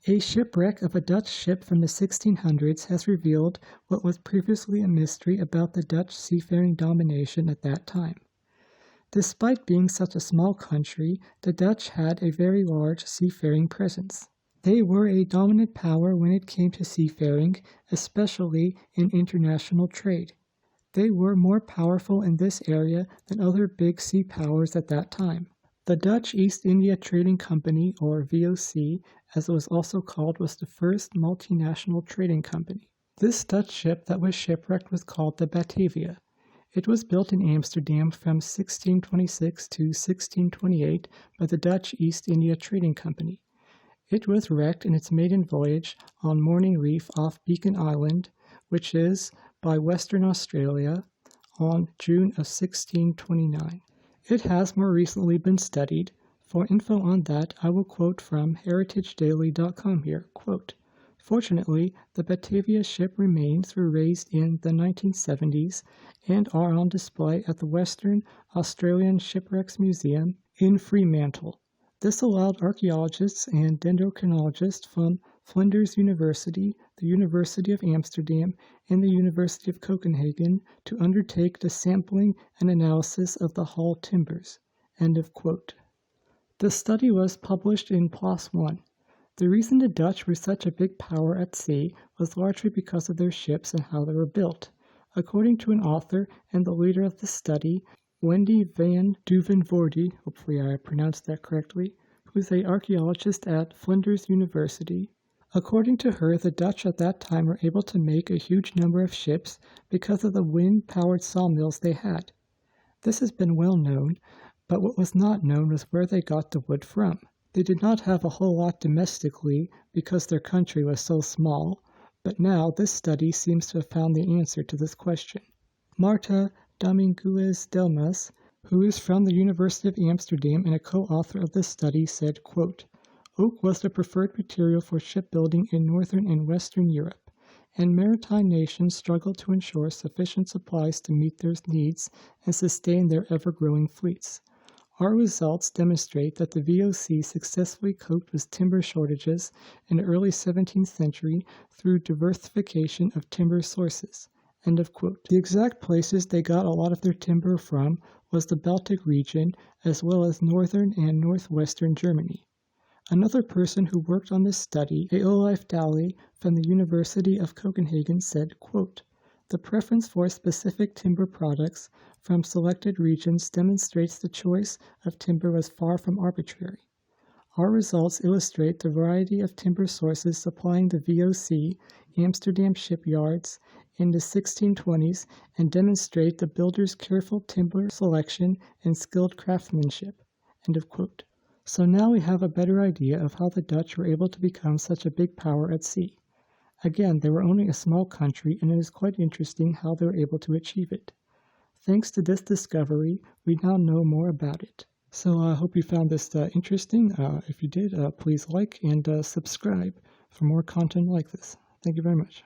A shipwreck of a Dutch ship from the 1600s has revealed what was previously a mystery about the Dutch seafaring domination at that time. Despite being such a small country, the Dutch had a very large seafaring presence. They were a dominant power when it came to seafaring, especially in international trade. They were more powerful in this area than other big sea powers at that time. The Dutch East India Trading Company, or VOC, as it was also called, was the first multinational trading company. This Dutch ship that was shipwrecked was called the Batavia. It was built in Amsterdam from 1626 to 1628 by the Dutch East India Trading Company. It was wrecked in its maiden voyage on Morning Reef off Beacon Island, which is by Western Australia, on June of 1629. It has more recently been studied. For info on that, I will quote from heritagedaily.com here, quote, "Fortunately, the Batavia ship remains were raised in the 1970s and are on display at the Western Australian Shipwrecks Museum in Fremantle. This allowed archaeologists and dendrochronologists from Flinders University, the University of Amsterdam, and the University of Copenhagen to undertake the sampling and analysis of the hull timbers." End of quote. The study was published in PLOS One. The reason the Dutch were such a big power at sea was largely because of their ships and how they were built. According to an author and the leader of the study, Wendy van Duvenvoorde, hopefully I pronounced that correctly, who is an archaeologist at Flinders University. According to her, the Dutch at that time were able to make a huge number of ships because of the wind-powered sawmills they had. This has been well known, but what was not known was where they got the wood from. They did not have a whole lot domestically because their country was so small, but now this study seems to have found the answer to this question. Marta Dominguez Delmas, who is from the University of Amsterdam and a co-author of this study, said, quote, "Oak was the preferred material for shipbuilding in northern and western Europe, and maritime nations struggled to ensure sufficient supplies to meet their needs and sustain their ever-growing fleets. Our results demonstrate that the VOC successfully coped with timber shortages in the early 17th century through diversification of timber sources." End of quote. The exact places they got a lot of their timber from was the Baltic region, as well as northern and northwestern Germany. Another person who worked on this study, Olaf Daly from the University of Copenhagen, said, quote, "The preference for specific timber products from selected regions demonstrates the choice of timber was far from arbitrary. Our results illustrate the variety of timber sources supplying the VOC Amsterdam shipyards in the 1620s and demonstrate the builders' careful timber selection and skilled craftsmanship." End of quote. So now we have a better idea of how the Dutch were able to become such a big power at sea. Again, they were only a small country, and it is quite interesting how they were able to achieve it. Thanks to this discovery, we now know more about it. So I hope you found this interesting. If you did, please like and subscribe for more content like this. Thank you very much.